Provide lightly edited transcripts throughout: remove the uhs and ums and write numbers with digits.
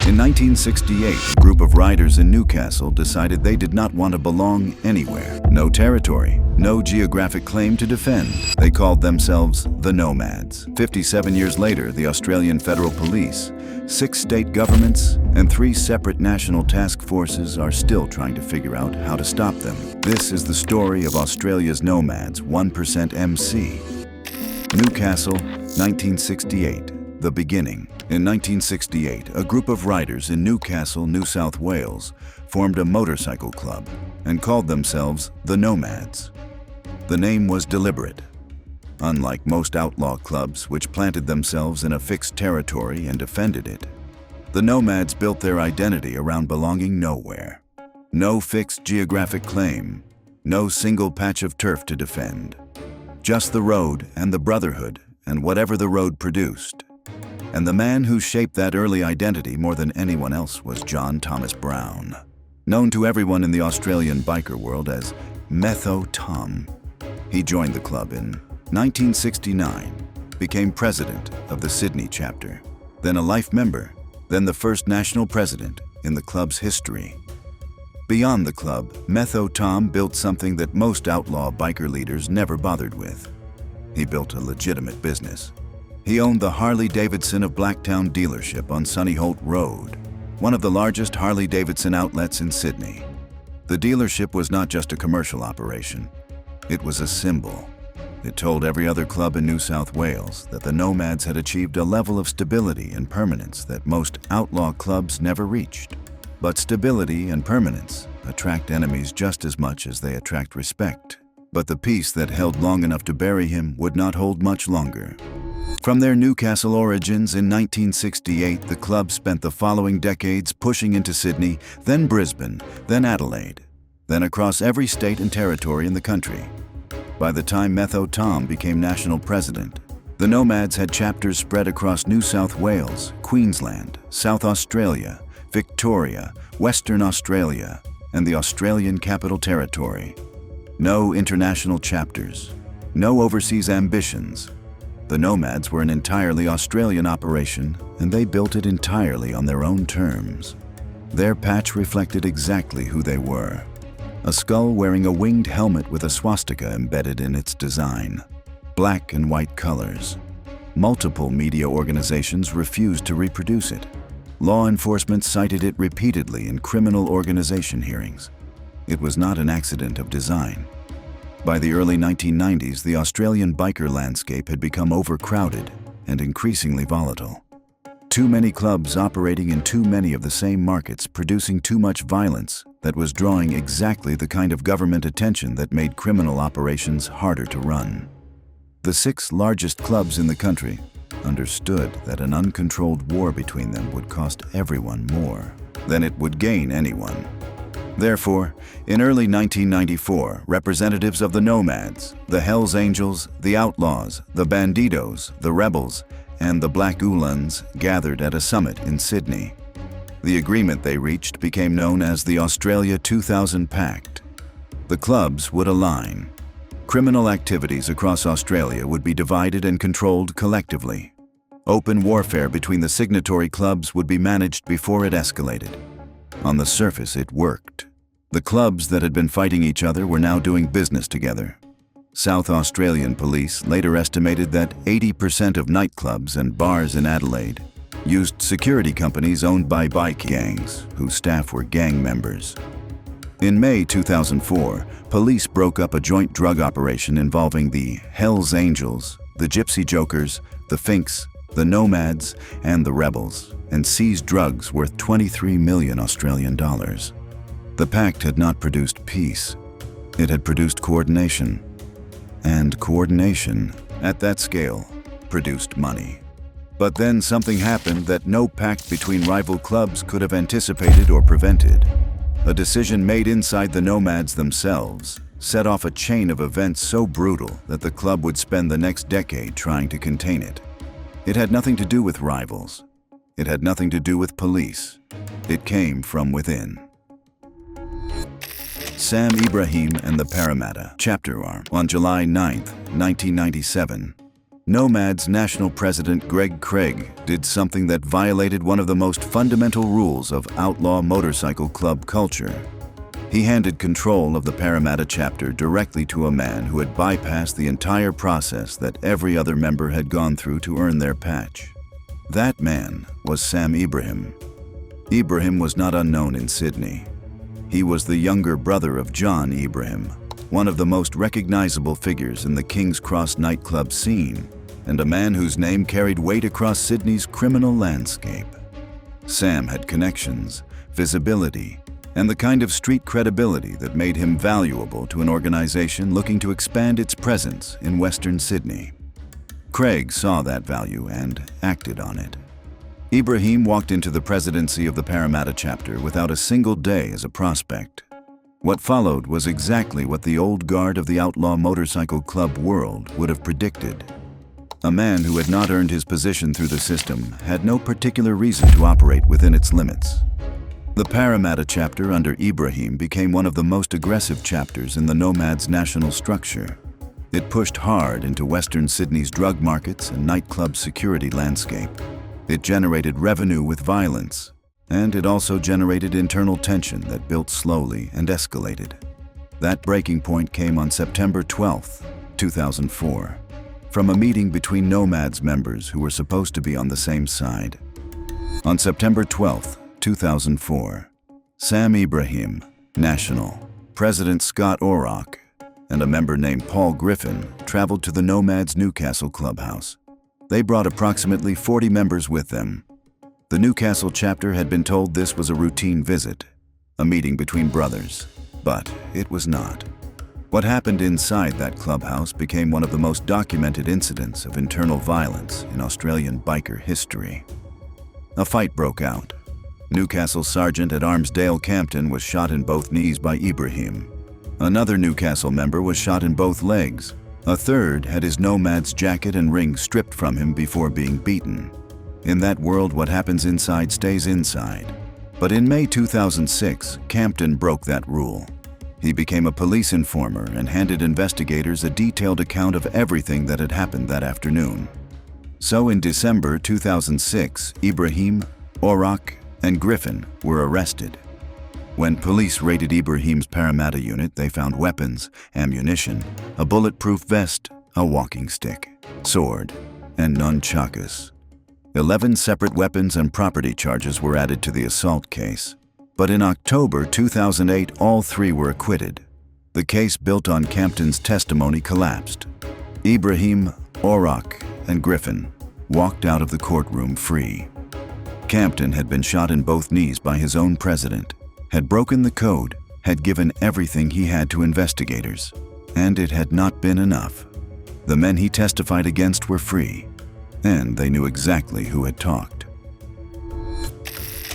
In 1968, a group of riders in Newcastle decided they did not want to belong anywhere. No territory, no geographic claim to defend. They called themselves the Nomads. 57 years later, the Australian Federal Police, 6 state governments, and 3 separate national task forces are still trying to figure out how to stop them. This is the story of Australia's Nomads, 1% MC. Newcastle, 1968. The beginning. In 1968, a group of riders in Newcastle, New South Wales, formed a motorcycle club and called themselves the Nomads. The name was deliberate. Unlike most outlaw clubs, which planted themselves in a fixed territory and defended it, the Nomads built their identity around belonging nowhere. No fixed geographic claim, no single patch of turf to defend. Just the road and the brotherhood and whatever the road produced. And the man who shaped that early identity more than anyone else was John Thomas Brown, known to everyone in the Australian biker world as Metho Tom. He joined the club in 1969, became president of the Sydney chapter, then a life member, then the first national president in the club's history. Beyond the club, Metho Tom built something that most outlaw biker leaders never bothered with. He built a legitimate business. He owned the Harley-Davidson of Blacktown dealership on Sunnyholt Road, one of the largest Harley-Davidson outlets in Sydney. The dealership was not just a commercial operation. It was a symbol. It told every other club in New South Wales that the Nomads had achieved a level of stability and permanence that most outlaw clubs never reached. But stability and permanence attract enemies just as much as they attract respect. But the peace that held long enough to bury him would not hold much longer. From their Newcastle origins in 1968, the club spent the following decades pushing into Sydney, then Brisbane, then Adelaide, then across every state and territory in the country. By the time Metho Tom became national president, the Nomads had chapters spread across New South Wales, Queensland, South Australia, Victoria, Western Australia, and the Australian Capital Territory. No international chapters, no overseas ambitions. The Nomads were an entirely Australian operation, and they built it entirely on their own terms. Their patch reflected exactly who they were. A skull wearing a winged helmet with a swastika embedded in its design. Black and white colors. Multiple media organizations refused to reproduce it. Law enforcement cited it repeatedly in criminal organization hearings. It was not an accident of design. By the early 1990s, the Australian biker landscape had become overcrowded and increasingly volatile. Too many clubs operating in too many of the same markets, producing too much violence that was drawing exactly the kind of government attention that made criminal operations harder to run. The 6 largest clubs in the country understood that an uncontrolled war between them would cost everyone more than it would gain anyone. Therefore, in early 1994, representatives of the Nomads, the Hells Angels, the Outlaws, the Bandidos, the Rebels, and the Black Uhlans gathered at a summit in Sydney. The agreement they reached became known as the Australia 2000 Pact. The clubs would align. Criminal activities across Australia would be divided and controlled collectively. Open warfare between the signatory clubs would be managed before it escalated. On the surface, it worked. The clubs that had been fighting each other were now doing business together. South Australian police later estimated that 80% of nightclubs and bars in Adelaide used security companies owned by bike gangs, whose staff were gang members. In May 2004, police broke up a joint drug operation involving the Hells Angels, the Gypsy Jokers, the Finks, the Nomads, and the Rebels, and seized drugs worth 23 million Australian dollars. The pact had not produced peace. It had produced coordination. And coordination, at that scale, produced money. But then something happened that no pact between rival clubs could have anticipated or prevented. A decision made inside the Nomads themselves set off a chain of events so brutal that the club would spend the next decade trying to contain it. It had nothing to do with rivals. It had nothing to do with police. It came from within. Sam Ibrahim and the Parramatta Chapter Arm. On July 9, 1997, Nomads National President Greg Craig did something that violated one of the most fundamental rules of outlaw motorcycle club culture. He handed control of the Parramatta chapter directly to a man who had bypassed the entire process that every other member had gone through to earn their patch. That man was Sam Ibrahim. Ibrahim was not unknown in Sydney. He was the younger brother of John Ibrahim, one of the most recognizable figures in the King's Cross nightclub scene, and a man whose name carried weight across Sydney's criminal landscape. Sam had connections, visibility, and the kind of street credibility that made him valuable to an organization looking to expand its presence in Western Sydney. Craig saw that value and acted on it. Ibrahim walked into the presidency of the Parramatta chapter without a single day as a prospect. What followed was exactly what the old guard of the outlaw motorcycle club world would have predicted. A man who had not earned his position through the system had no particular reason to operate within its limits. The Parramatta chapter under Ibrahim became one of the most aggressive chapters in the Nomads national structure. It pushed hard into Western Sydney's drug markets and nightclub security landscape. It generated revenue with violence, and it also generated internal tension that built slowly and escalated. That breaking point came on September 12, 2004, from a meeting between Nomads members who were supposed to be on the same side. On September 12, 2004, Sam Ibrahim, National, President Scott Orrock, and a member named Paul Griffin traveled to the Nomads Newcastle clubhouse. They brought approximately 40 members with them. The Newcastle chapter had been told this was a routine visit, a meeting between brothers, but it was not. What happened inside that clubhouse became one of the most documented incidents of internal violence in Australian biker history. A fight broke out. Newcastle Sergeant at Arms Dale Campton was shot in both knees by Ibrahim. Another Newcastle member was shot in both legs. A third had his Nomad's jacket and ring stripped from him before being beaten. In that world, what happens inside stays inside. But in May 2006, Campton broke that rule. He became a police informer and handed investigators a detailed account of everything that had happened that afternoon. So in December 2006, Ibrahim, Orrock, and Griffin were arrested. When police raided Ibrahim's Parramatta unit, they found weapons, ammunition, a bulletproof vest, a walking stick, sword, and nunchakus. 11 separate weapons and property charges were added to the assault case. But in October 2008, all three were acquitted. The case built on Campton's testimony collapsed. Ibrahim, Orrock, and Griffin walked out of the courtroom free. Campton had been shot in both knees by his own president, had broken the code, had given everything he had to investigators, and it had not been enough. The men he testified against were free, and they knew exactly who had talked.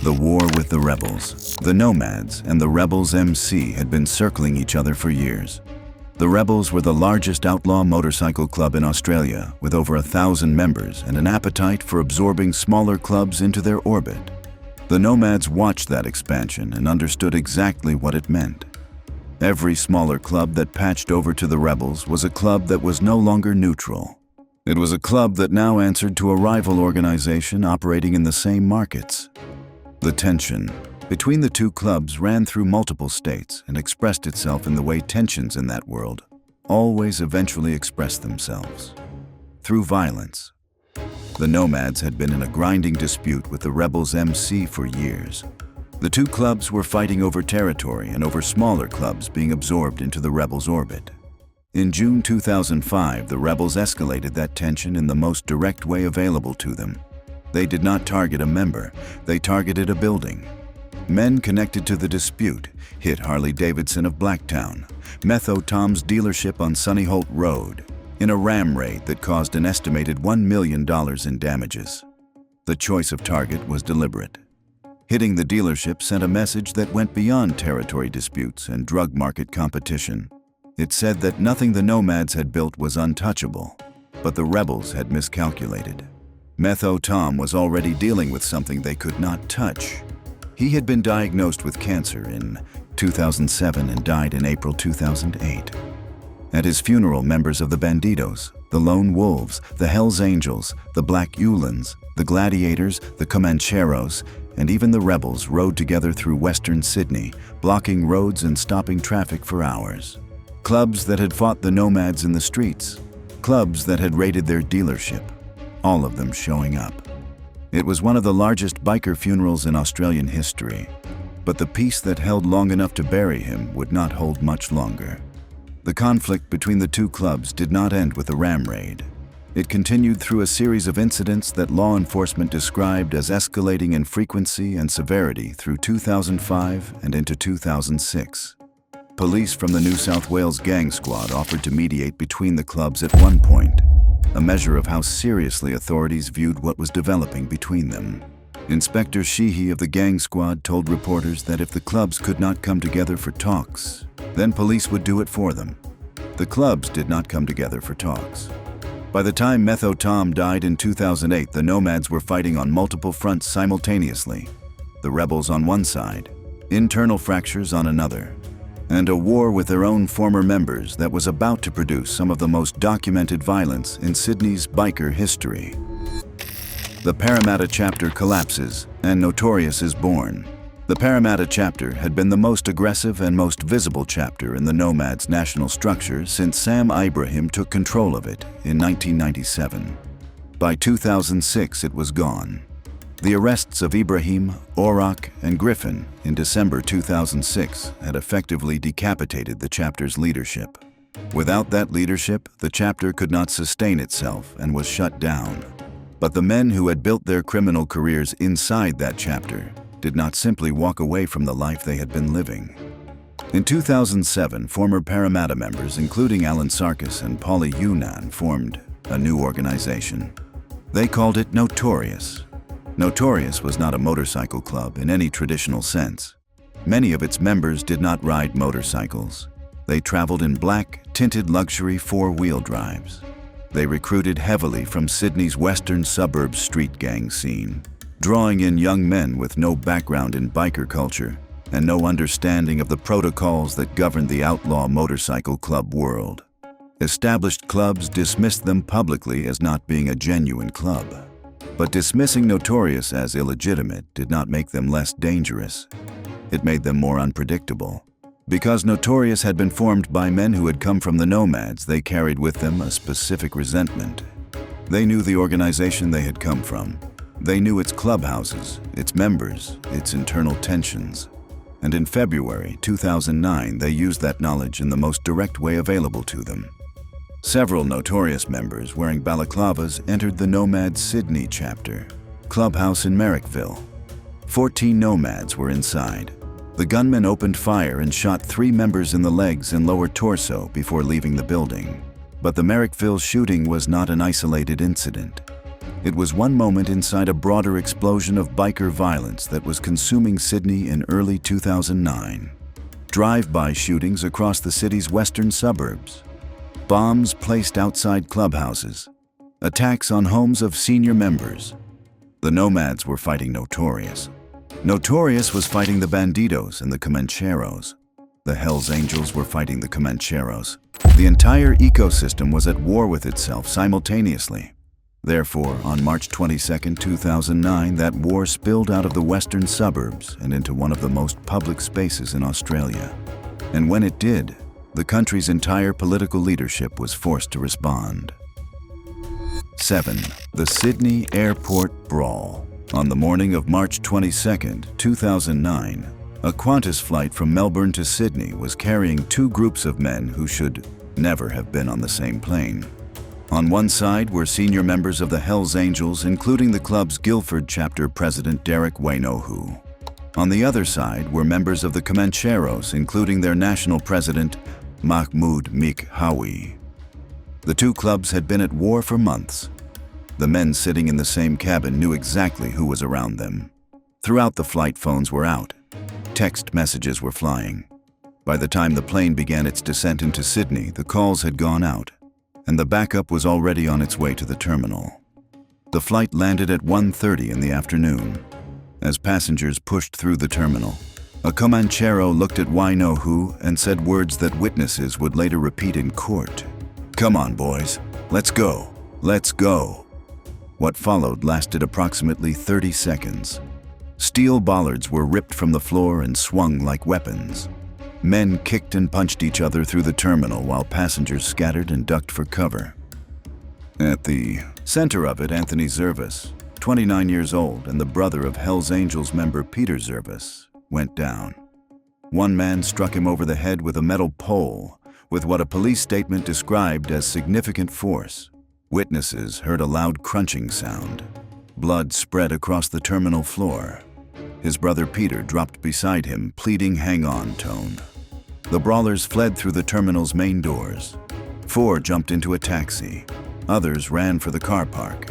The war with the rebels, the Nomads, and the Rebels MC had been circling each other for years. The Rebels were the largest outlaw motorcycle club in Australia, with over 1,000 members and an appetite for absorbing smaller clubs into their orbit. The Nomads watched that expansion and understood exactly what it meant. Every smaller club that patched over to the Rebels was a club that was no longer neutral. It was a club that now answered to a rival organization operating in the same markets. The tension between the two clubs ran through multiple states and expressed itself in the way tensions in that world always eventually express themselves: through violence. The Nomads had been in a grinding dispute with the Rebels MC for years. The two clubs were fighting over territory and over smaller clubs being absorbed into the Rebels' orbit. In June 2005, the Rebels escalated that tension in the most direct way available to them. They did not target a member, they targeted a building. Men connected to the dispute hit Harley-Davidson of Blacktown, Metho Tom's dealership on Sunny Holt Road, in a ram raid that caused an estimated $1 million in damages. The choice of target was deliberate. Hitting the dealership sent a message that went beyond territory disputes and drug market competition. It said that nothing the Nomads had built was untouchable, but the Rebels had miscalculated. Metho Tom was already dealing with something they could not touch. He had been diagnosed with cancer in 2007 and died in April 2008. At his funeral, members of the Bandidos, The Lone Wolves, the Hells Angels, the Black Uhlans, the Gladiators, the Comancheros, and even the rebels rode together through western Sydney, blocking roads and stopping traffic for hours. Clubs that had fought the nomads in the streets. Clubs that had raided their dealership. All of them showing up. It was one of the largest biker funerals in Australian history. But the peace that held long enough to bury him would not hold much longer. The conflict between the two clubs did not end with a ram raid. It continued through a series of incidents that law enforcement described as escalating in frequency and severity through 2005 and into 2006. Police from the New South Wales gang squad offered to mediate between the clubs at one point, a measure of how seriously authorities viewed what was developing between them. Inspector Sheehy of the gang squad told reporters that if the clubs could not come together for talks, then police would do it for them. The clubs did not come together for talks. By the time Metho Tom died in 2008, the Nomads were fighting on multiple fronts simultaneously. The rebels on one side, internal fractures on another, and a war with their own former members that was about to produce some of the most documented violence in Sydney's biker history. The Parramatta chapter collapses, and Notorious is born. The Parramatta chapter had been the most aggressive and most visible chapter in the Nomads' national structure since Sam Ibrahim took control of it in 1997. By 2006, it was gone. The arrests of Ibrahim, Auroch, and Griffin in December 2006 had effectively decapitated the chapter's leadership. Without that leadership, the chapter could not sustain itself and was shut down. But the men who had built their criminal careers inside that chapter did not simply walk away from the life they had been living. In 2007, former Parramatta members, including Alan Sarkis and Paulie Yunnan, formed a new organization. They called it Notorious. Notorious was not a motorcycle club in any traditional sense. Many of its members did not ride motorcycles. They traveled in black, tinted luxury four-wheel drives. They recruited heavily from Sydney's western suburbs street gang scene, drawing in young men with no background in biker culture and no understanding of the protocols that governed the outlaw motorcycle club world. Established clubs dismissed them publicly as not being a genuine club. But dismissing Notorious as illegitimate did not make them less dangerous. It made them more unpredictable. Because Notorious had been formed by men who had come from the Nomads, they carried with them a specific resentment. They knew the organization they had come from. They knew its clubhouses, its members, its internal tensions. And in February 2009, they used that knowledge in the most direct way available to them. Several Notorious members wearing balaclavas entered the Nomads Sydney chapter, clubhouse in Merrickville. 14 Nomads were inside. The gunmen opened fire and shot 3 members in the legs and lower torso before leaving the building. But the Merrickville shooting was not an isolated incident. It was one moment inside a broader explosion of biker violence that was consuming Sydney in early 2009. Drive-by shootings across the city's western suburbs. Bombs placed outside clubhouses. Attacks on homes of senior members. The Nomads were fighting Notorious. Notorious was fighting the Bandidos and the Comancheros. The Hells Angels were fighting the Comancheros. The entire ecosystem was at war with itself simultaneously. Therefore, on March 22, 2009, that war spilled out of the western suburbs and into one of the most public spaces in Australia. And when it did, the country's entire political leadership was forced to respond. 7. The Sydney Airport Brawl. On the morning of March 22, 2009, a Qantas flight from Melbourne to Sydney was carrying 2 groups of men who should never have been on the same plane. On one side were senior members of the Hells Angels, including the club's Guildford chapter president Derek Wainohu. On the other side were members of the Comancheros, including their national president Mahmoud Meek Hawi. The two clubs had been at war for months. The men sitting in the same cabin knew exactly who was around them. Throughout the flight, phones were out. Text messages were flying. By the time the plane began its descent into Sydney, the calls had gone out, and the backup was already on its way to the terminal. The flight landed at 1:30 in the afternoon. As passengers pushed through the terminal, a Comanchero looked at Wainohu and said words that witnesses would later repeat in court. "Come on, boys. "Let's go! Let's go!" What followed lasted approximately 30 seconds. Steel bollards were ripped from the floor and swung like weapons. Men kicked and punched each other through the terminal while passengers scattered and ducked for cover. At the center of it, Anthony Zervas, 29 years old and the brother of Hells Angels member Peter Zervas, went down. One man struck him over the head with a metal pole, with what a police statement described as significant force. Witnesses heard a loud crunching sound. Blood spread across the terminal floor. His brother Peter dropped beside him, pleading "hang on" tone. The brawlers fled through the terminal's main doors. 4 jumped into a taxi. Others ran for the car park.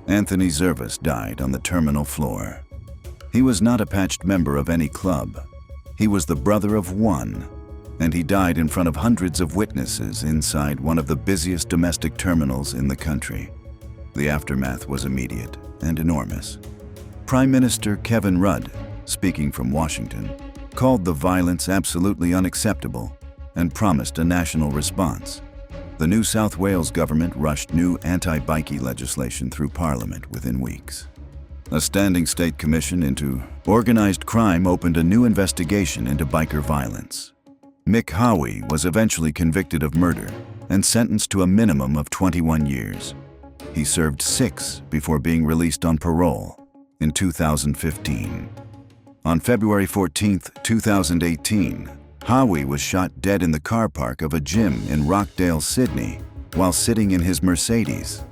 Anthony Zervas died on the terminal floor. He was not a patched member of any club. He was the brother of one, and he died in front of hundreds of witnesses inside one of the busiest domestic terminals in the country. The aftermath was immediate and enormous. Prime Minister Kevin Rudd, speaking from Washington, called the violence absolutely unacceptable and promised a national response. The New South Wales government rushed new anti-bikie legislation through Parliament within weeks. A standing state commission into organized crime opened a new investigation into biker violence. Mick Howie was eventually convicted of murder and sentenced to a minimum of 21 years. He served 6 before being released on parole in 2015. On February 14, 2018, Howie was shot dead in the car park of a gym in Rockdale, Sydney, while sitting in his Mercedes.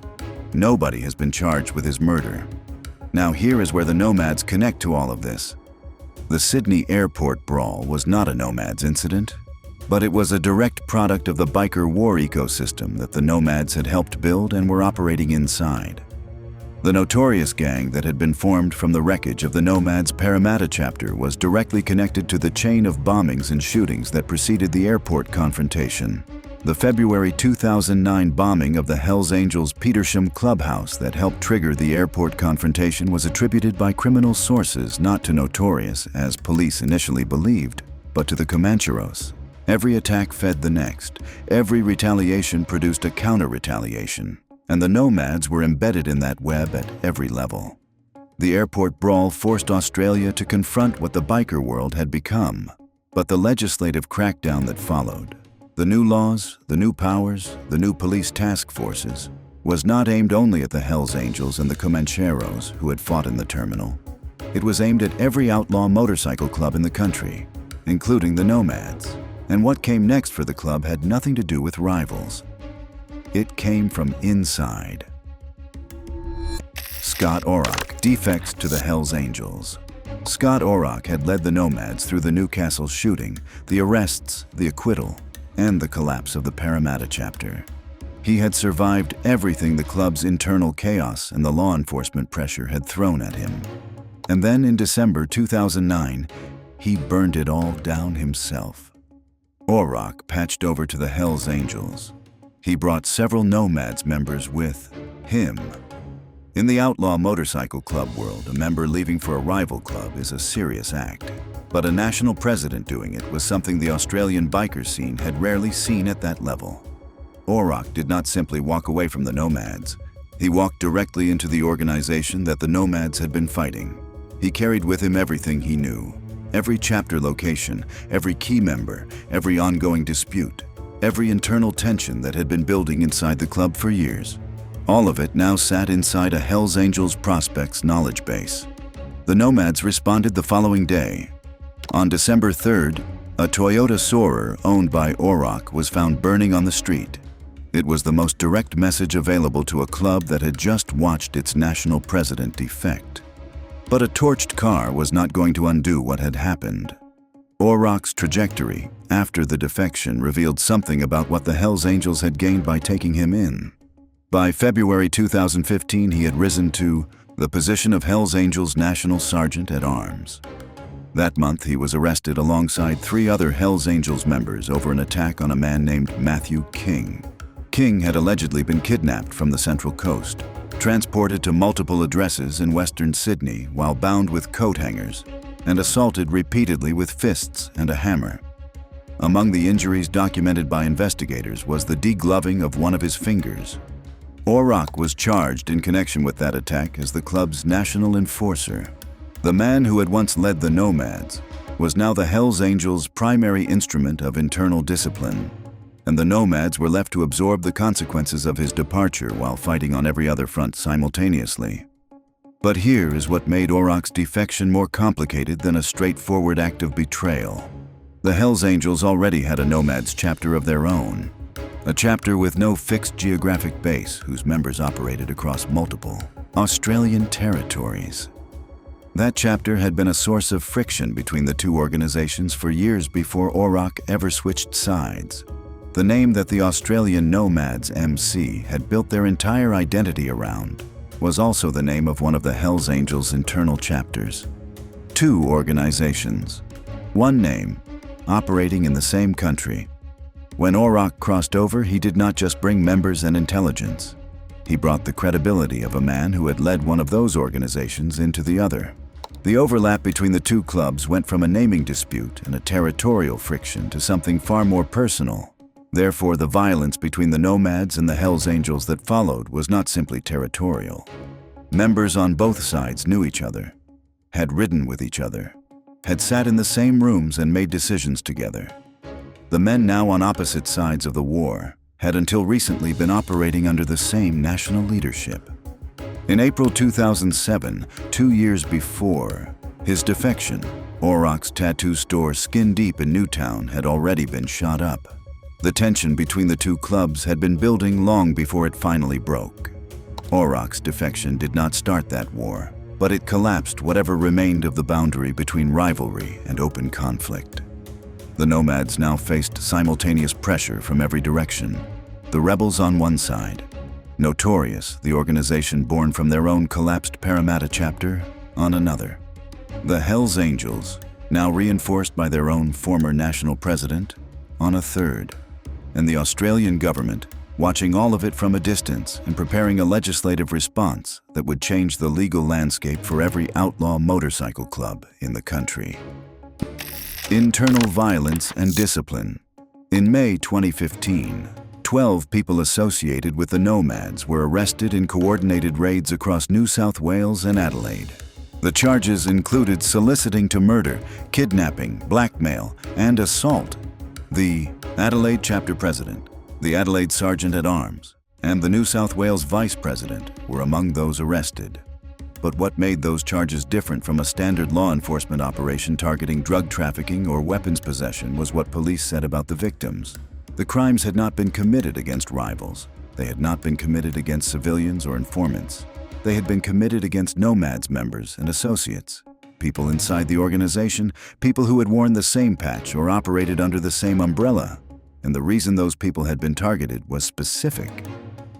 Nobody has been charged with his murder. Now here is where the Nomads connect to all of this. The Sydney airport brawl was not a Nomads incident, but it was a direct product of the biker war ecosystem that the Nomads had helped build and were operating inside. The notorious gang that had been formed from the wreckage of the Nomads Parramatta chapter was directly connected to the chain of bombings and shootings that preceded the airport confrontation. The February 2009 bombing of the Hells Angels Petersham clubhouse that helped trigger the airport confrontation was attributed by criminal sources not to Notorious, as police initially believed, but to the Comancheros. Every attack fed the next. Every retaliation produced a counter-retaliation. And the Nomads were embedded in that web at every level. The airport brawl forced Australia to confront what the biker world had become. But the legislative crackdown that followed, the new laws, the new powers, the new police task forces, was not aimed only at the Hells Angels and the Comancheros who had fought in the terminal. It was aimed at every outlaw motorcycle club in the country, including the Nomads. And what came next for the club had nothing to do with rivals. It came from inside. Scott Orrock, defects to the Hells Angels. Scott Orrock had led the Nomads through the Newcastle shooting, the arrests, the acquittal, and the collapse of the Parramatta chapter. He had survived everything the club's internal chaos and the law enforcement pressure had thrown at him. And then in December 2009, he burned it all down himself. Orrock patched over to the Hells Angels. He brought several Nomads members with him. In the outlaw motorcycle club world, a member leaving for a rival club is a serious act. But a national president doing it was something the Australian biker scene had rarely seen at that level. Orrock did not simply walk away from the Nomads. He walked directly into the organization that the Nomads had been fighting. He carried with him everything he knew. Every chapter location, every key member, every ongoing dispute. Every internal tension that had been building inside the club for years. All of it now sat inside a Hells Angels prospects knowledge base. The Nomads responded the following day. On December 3rd, a Toyota Soarer owned by Orrock was found burning on the street. It was the most direct message available to a club that had just watched its national president defect. But a torched car was not going to undo what had happened. Orrock's trajectory after the defection revealed something about what the Hells Angels had gained by taking him in. By February 2015, he had risen to the position of Hells Angels National Sergeant at Arms. That month, he was arrested alongside 3 other Hells Angels members over an attack on a man named Matthew King. King had allegedly been kidnapped from the Central Coast, transported to multiple addresses in Western Sydney while bound with coat hangers, and assaulted repeatedly with fists and a hammer. Among the injuries documented by investigators was the degloving of one of his fingers, Auroch was charged in connection with that attack as the club's national enforcer. The man who had once led the Nomads was now the Hells Angels' primary instrument of internal discipline, and the Nomads were left to absorb the consequences of his departure while fighting on every other front simultaneously. But here is what made Auroch's defection more complicated than a straightforward act of betrayal. The Hells Angels already had a Nomads chapter of their own, a chapter with no fixed geographic base whose members operated across multiple Australian territories. That chapter had been a source of friction between the two organizations for years before Auroch ever switched sides. The name that the Australian Nomads MC had built their entire identity around was also the name of one of the Hells Angels' internal chapters. Two organizations, one name, operating in the same country. When Auroch crossed over, he did not just bring members and intelligence. He brought the credibility of a man who had led one of those organizations into the other. The overlap between the two clubs went from a naming dispute and a territorial friction to something far more personal. Therefore, the violence between the Nomads and the Hells Angels that followed was not simply territorial. Members on both sides knew each other, had ridden with each other, had sat in the same rooms and made decisions together. The men now on opposite sides of the war had until recently been operating under the same national leadership. In April 2007, 2 years before, his defection, Auroch's tattoo store Skin Deep in Newtown had already been shot up. The tension between the two clubs had been building long before it finally broke. Auroch's defection did not start that war, but it collapsed whatever remained of the boundary between rivalry and open conflict. The Nomads now faced simultaneous pressure from every direction. The rebels on one side, Notorious, the organization born from their own collapsed Parramatta chapter, on another. The Hells Angels, now reinforced by their own former national president, on a third. And the Australian government, watching all of it from a distance and preparing a legislative response that would change the legal landscape for every outlaw motorcycle club in the country. Internal violence and discipline. In May 2015, 12 people associated with the Nomads were arrested in coordinated raids across New South Wales and Adelaide. The charges included soliciting to murder, kidnapping, blackmail, and assault. The Adelaide chapter president, the Adelaide sergeant-at-arms, and the New South Wales vice president were among those arrested. But what made those charges different from a standard law enforcement operation targeting drug trafficking or weapons possession was what police said about the victims. The crimes had not been committed against rivals. They had not been committed against civilians or informants. They had been committed against Nomads members and associates, people inside the organization, people who had worn the same patch or operated under the same umbrella. And the reason those people had been targeted was specific.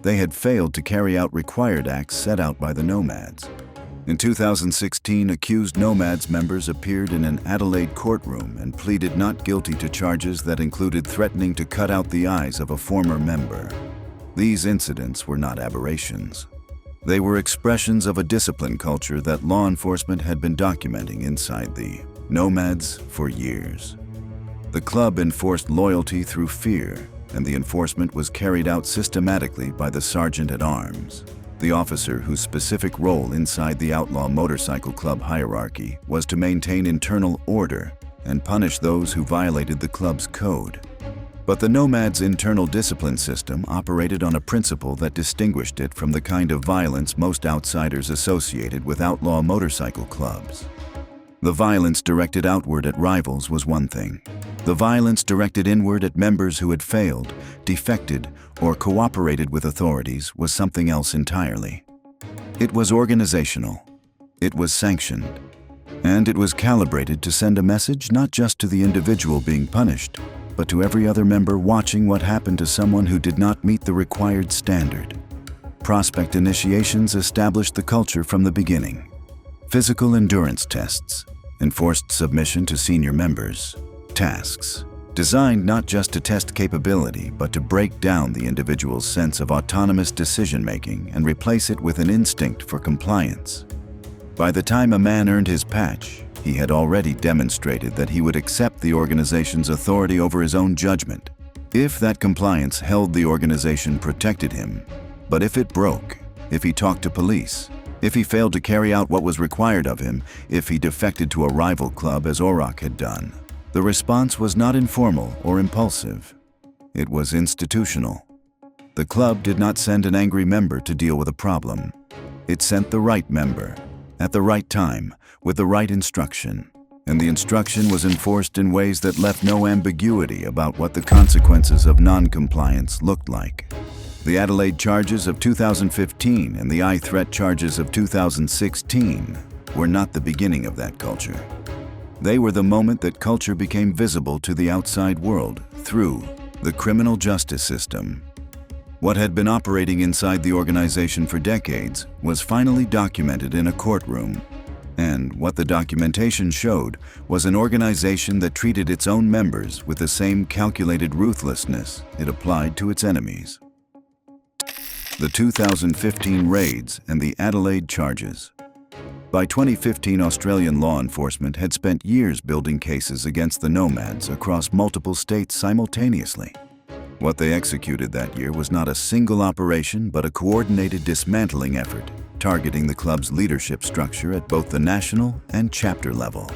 They had failed to carry out required acts set out by the Nomads. In 2016, accused Nomads members appeared in an Adelaide courtroom and pleaded not guilty to charges that included threatening to cut out the eyes of a former member. These incidents were not aberrations. They were expressions of a discipline culture that law enforcement had been documenting inside the Nomads for years. The club enforced loyalty through fear, and the enforcement was carried out systematically by the sergeant-at-arms, the officer whose specific role inside the outlaw motorcycle club hierarchy was to maintain internal order and punish those who violated the club's code. But the Nomads' internal discipline system operated on a principle that distinguished it from the kind of violence most outsiders associated with outlaw motorcycle clubs. The violence directed outward at rivals was one thing. The violence directed inward at members who had failed, defected, or cooperated with authorities was something else entirely. It was organizational. It was sanctioned. And it was calibrated to send a message not just to the individual being punished, but to every other member watching what happened to someone who did not meet the required standard. Prospect initiations established the culture from the beginning. Physical endurance tests, enforced submission to senior members, tasks, designed not just to test capability, but to break down the individual's sense of autonomous decision-making and replace it with an instinct for compliance. By the time a man earned his patch, he had already demonstrated that he would accept the organization's authority over his own judgment. If that compliance held the organization protected him, But if it broke, if he talked to police, if he failed to carry out what was required of him, if he defected to a rival club as Auroch had done, the response was not informal or impulsive. It was institutional. The club did not send an angry member to deal with a problem. It sent the right member, at the right time, with the right instruction. And the instruction was enforced in ways that left no ambiguity about what the consequences of non-compliance looked like. The Adelaide charges of 2015 and the I-threat charges of 2016 were not the beginning of that culture. They were the moment that culture became visible to the outside world through the criminal justice system. What had been operating inside the organization for decades was finally documented in a courtroom. And what the documentation showed was an organization that treated its own members with the same calculated ruthlessness it applied to its enemies. The 2015 raids and the Adelaide charges. By 2015, Australian law enforcement had spent years building cases against the Nomads across multiple states simultaneously. What they executed that year was not a single operation, but a coordinated dismantling effort, targeting the club's leadership structure at both the national and chapter level.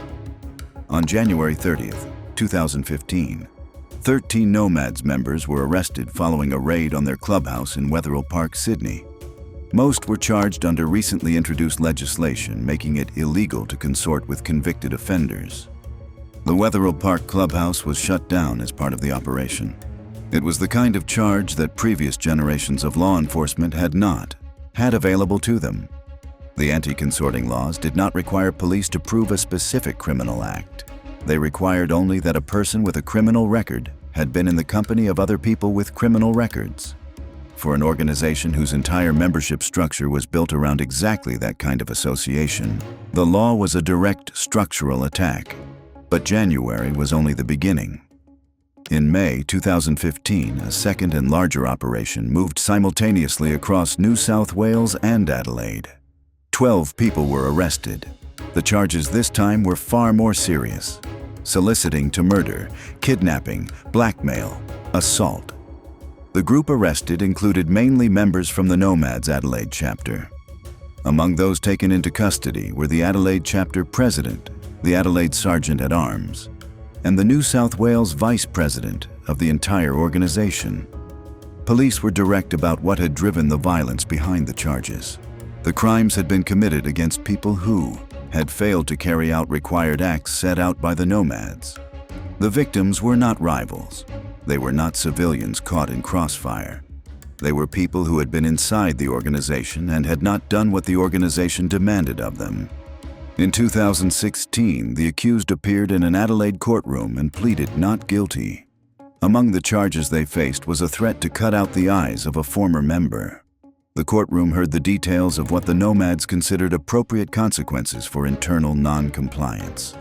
On January 30th, 2015, 13 Nomads members were arrested following a raid on their clubhouse in Wetherill Park, Sydney. Most were charged under recently introduced legislation making it illegal to consort with convicted offenders. The Wetherill Park clubhouse was shut down as part of the operation. It was the kind of charge that previous generations of law enforcement had available to them. The anti-consorting laws did not require police to prove a specific criminal act. They required only that a person with a criminal record had been in the company of other people with criminal records. For an organization whose entire membership structure was built around exactly that kind of association, the law was a direct structural attack. But January was only the beginning. In May 2015, a second and larger operation moved simultaneously across New South Wales and Adelaide. 12 people were arrested. The charges this time were far more serious: soliciting to murder, kidnapping, blackmail, assault. The group arrested included mainly members from the Nomads Adelaide chapter. Among those taken into custody were the Adelaide chapter president, the Adelaide sergeant at arms, and the New South Wales vice president of the entire organization. Police were direct about what had driven the violence behind the charges. The crimes had been committed against people who had failed to carry out required acts set out by the Nomads. The victims were not rivals. They were not civilians caught in crossfire. They were people who had been inside the organization and had not done what the organization demanded of them. In 2016, the accused appeared in an Adelaide courtroom and pleaded not guilty. Among the charges they faced was a threat to cut out the eyes of a former member. The courtroom heard the details of what the Nomads considered appropriate consequences for internal non-compliance.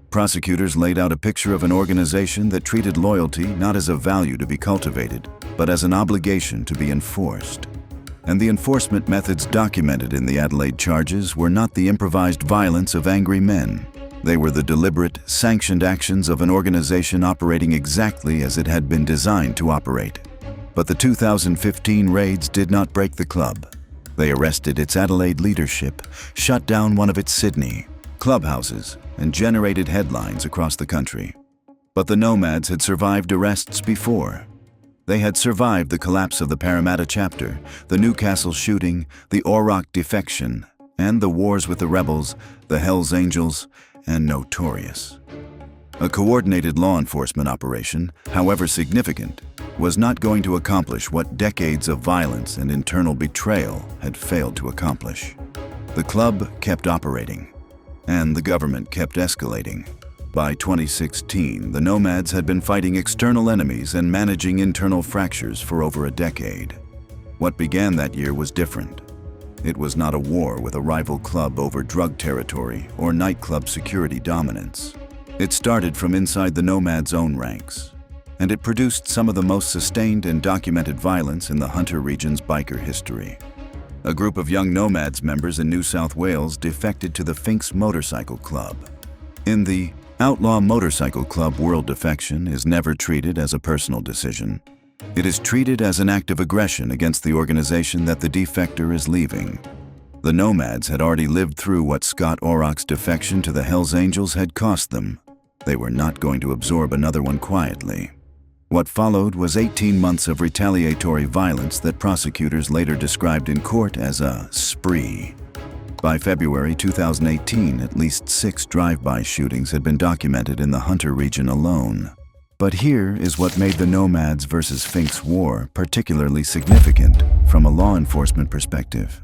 Prosecutors laid out a picture of an organization that treated loyalty not as a value to be cultivated, but as an obligation to be enforced. And the enforcement methods documented in the Adelaide charges were not the improvised violence of angry men. They were the deliberate, sanctioned actions of an organization operating exactly as it had been designed to operate. But the 2015 raids did not break the club. They arrested its Adelaide leadership, shut down one of its Sydney clubhouses, and generated headlines across the country. But the Nomads had survived arrests before. They had survived the collapse of the Parramatta chapter, the Newcastle shooting, the Auroch defection, and the wars with the rebels, the Hells Angels, and Notorious. A coordinated law enforcement operation, however significant, was not going to accomplish what decades of violence and internal betrayal had failed to accomplish. The club kept operating, and the government kept escalating. By 2016, the Nomads had been fighting external enemies and managing internal fractures for over a decade. What began that year was different. It was not a war with a rival club over drug territory or nightclub security dominance. It started from inside the Nomads' own ranks, and it produced some of the most sustained and documented violence in the Hunter region's biker history. A group of young Nomads members in New South Wales defected to the Finks Motorcycle Club. In the Outlaw Motorcycle Club, world defection is never treated as a personal decision. It is treated as an act of aggression against the organization that the defector is leaving. The Nomads had already lived through what Scott Orrock's defection to the Hells Angels had cost them. They were not going to absorb another one quietly. What followed was 18 months of retaliatory violence that prosecutors later described in court as a spree. By February 2018, at least 6 drive-by shootings had been documented in the Hunter region alone. But here is what made the Nomads versus Finks War particularly significant from a law enforcement perspective.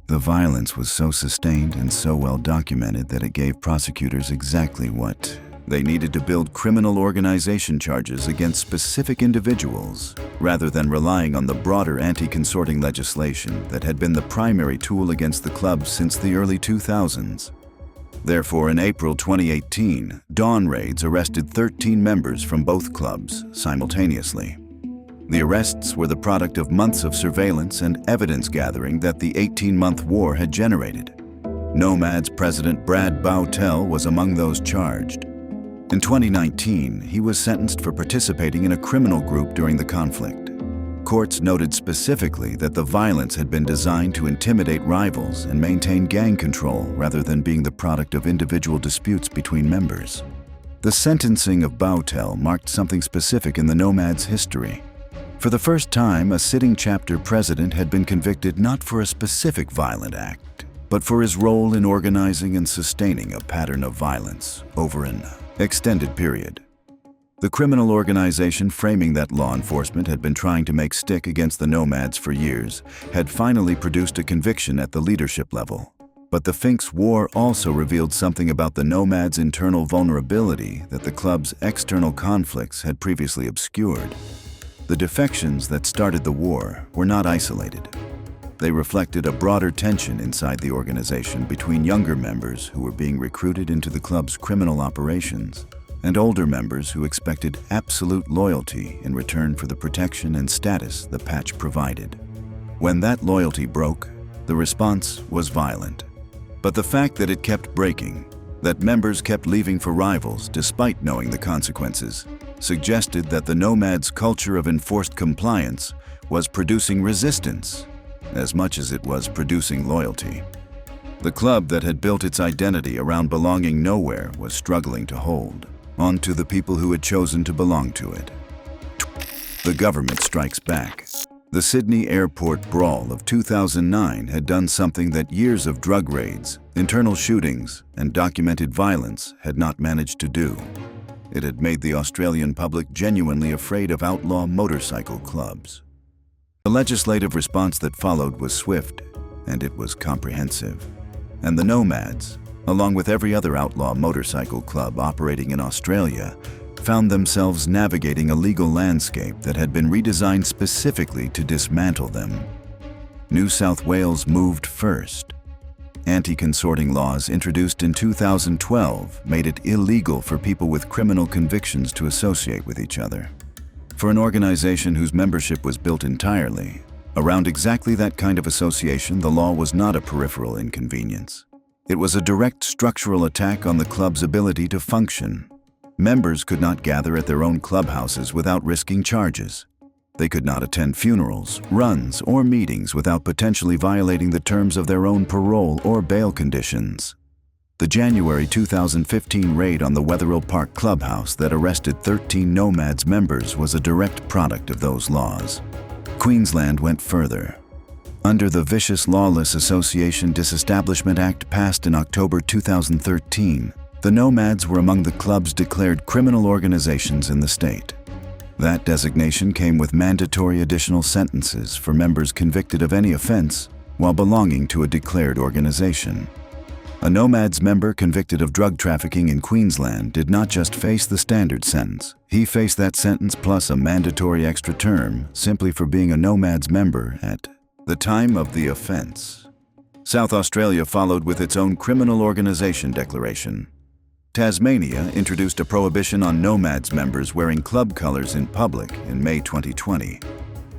The violence was so sustained and so well documented that it gave prosecutors exactly what they needed to build criminal organization charges against specific individuals, rather than relying on the broader anti-consorting legislation that had been the primary tool against the clubs since the early 2000s. Therefore, in April 2018, dawn raids arrested 13 members from both clubs simultaneously. The arrests were the product of months of surveillance and evidence gathering that the 18-month war had generated. Nomads President Brad Bowtell was among those charged. In 2019, he was sentenced for participating in a criminal group during the conflict. Courts noted specifically that the violence had been designed to intimidate rivals and maintain gang control rather than being the product of individual disputes between members. The sentencing of Bowtell marked something specific in the Nomads' history. For the first time, a sitting chapter president had been convicted not for a specific violent act, but for his role in organizing and sustaining a pattern of violence over an extended period. The criminal organization framing that law enforcement had been trying to make stick against the Nomads for years had finally produced a conviction at the leadership level. But the Finks War also revealed something about the Nomads' internal vulnerability that the club's external conflicts had previously obscured. The defections that started the war were not isolated. They reflected a broader tension inside the organization between younger members who were being recruited into the club's criminal operations and older members who expected absolute loyalty in return for the protection and status the patch provided. When that loyalty broke, the response was violent. But the fact that it kept breaking, that members kept leaving for rivals despite knowing the consequences, suggested that the Nomads' culture of enforced compliance was producing resistance as much as it was producing loyalty. The club that had built its identity around belonging nowhere was struggling to hold on to the people who had chosen to belong to it. The government strikes back. The Sydney airport brawl of 2009 had done something that years of drug raids, internal shootings, and documented violence had not managed to do. It had made the Australian public genuinely afraid of outlaw motorcycle clubs. The legislative response that followed was swift, and it was comprehensive. And the Nomads, along with every other outlaw motorcycle club operating in Australia, found themselves navigating a legal landscape that had been redesigned specifically to dismantle them. New South Wales moved first. Anti-consorting laws introduced in 2012 made it illegal for people with criminal convictions to associate with each other. For an organization whose membership was built entirely around exactly that kind of association, the law was not a peripheral inconvenience. It was a direct structural attack on the club's ability to function. Members could not gather at their own clubhouses without risking charges. They could not attend funerals, runs, or meetings without potentially violating the terms of their own parole or bail conditions. The January 2015 raid on the Wetherill Park clubhouse that arrested 13 Nomads members was a direct product of those laws. Queensland went further. Under the Vicious Lawless Association Disestablishment Act passed in October 2013, the Nomads were among the club's declared criminal organizations in the state. That designation came with mandatory additional sentences for members convicted of any offense while belonging to a declared organization. A Nomads member convicted of drug trafficking in Queensland did not just face the standard sentence. He faced that sentence plus a mandatory extra term simply for being a Nomads member at the time of the offense. South Australia followed with its own criminal organization declaration. Tasmania introduced a prohibition on Nomads members wearing club colors in public in May 2020,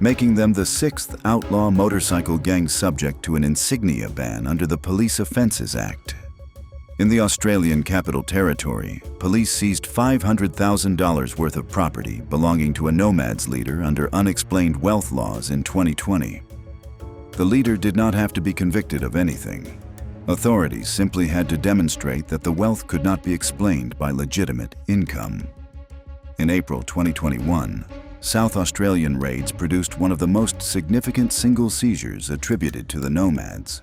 making them the 6th outlaw motorcycle gang subject to an insignia ban under the Police Offences Act. In the Australian Capital Territory, police seized $500,000 worth of property belonging to a nomads leader under unexplained wealth laws in 2020. The leader did not have to be convicted of anything. Authorities simply had to demonstrate that the wealth could not be explained by legitimate income. In April 2021, South Australian raids produced one of the most significant single seizures attributed to the nomads.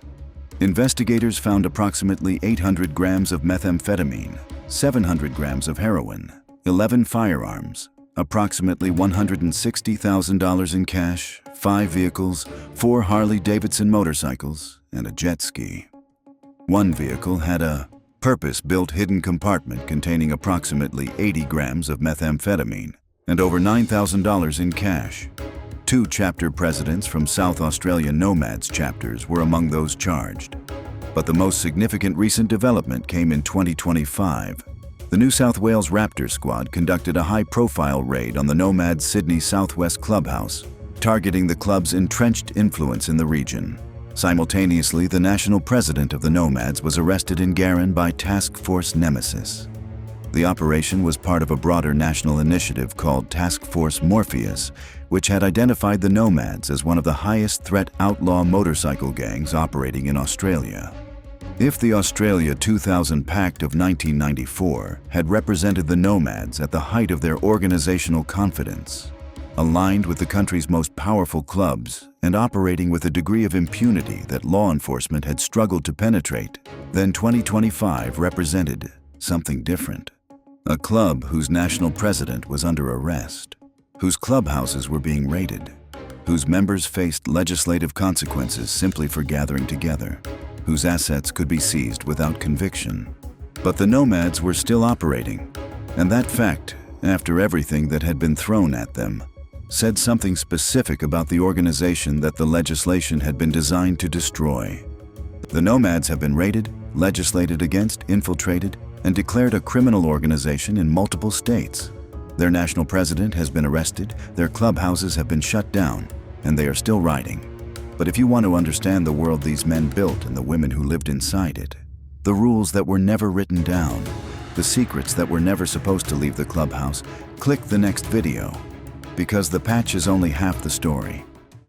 Investigators found approximately 800 grams of methamphetamine, 700 grams of heroin, 11 firearms, approximately $160,000 in cash, 5 vehicles, 4 Harley-Davidson motorcycles, and a jet ski. One vehicle had a purpose-built hidden compartment containing approximately 80 grams of methamphetamine and over $9,000 in cash. 2 chapter presidents from South Australian Nomads chapters were among those charged. But the most significant recent development came in 2025. The New South Wales Raptor squad conducted a high-profile raid on the Nomads Sydney Southwest clubhouse, targeting the club's entrenched influence in the region. Simultaneously, the national president of the Nomads was arrested in Garran by Task Force Nemesis. The operation was part of a broader national initiative called Task Force Morpheus, which had identified the Nomads as one of the highest threat outlaw motorcycle gangs operating in Australia. If the Australia 2000 Pact of 1994 had represented the Nomads at the height of their organizational confidence, aligned with the country's most powerful clubs and operating with a degree of impunity that law enforcement had struggled to penetrate, then 2025 represented something different. A club whose national president was under arrest, whose clubhouses were being raided, whose members faced legislative consequences simply for gathering together, whose assets could be seized without conviction. But the Nomads were still operating, and that fact, after everything that had been thrown at them, said something specific about the organization that the legislation had been designed to destroy. The Nomads have been raided, legislated against, infiltrated, and declared a criminal organization in multiple states. Their national president has been arrested, their clubhouses have been shut down, and they are still riding. But if you want to understand the world these men built and the women who lived inside it, the rules that were never written down, the secrets that were never supposed to leave the clubhouse, click the next video. Because the patch is only half the story.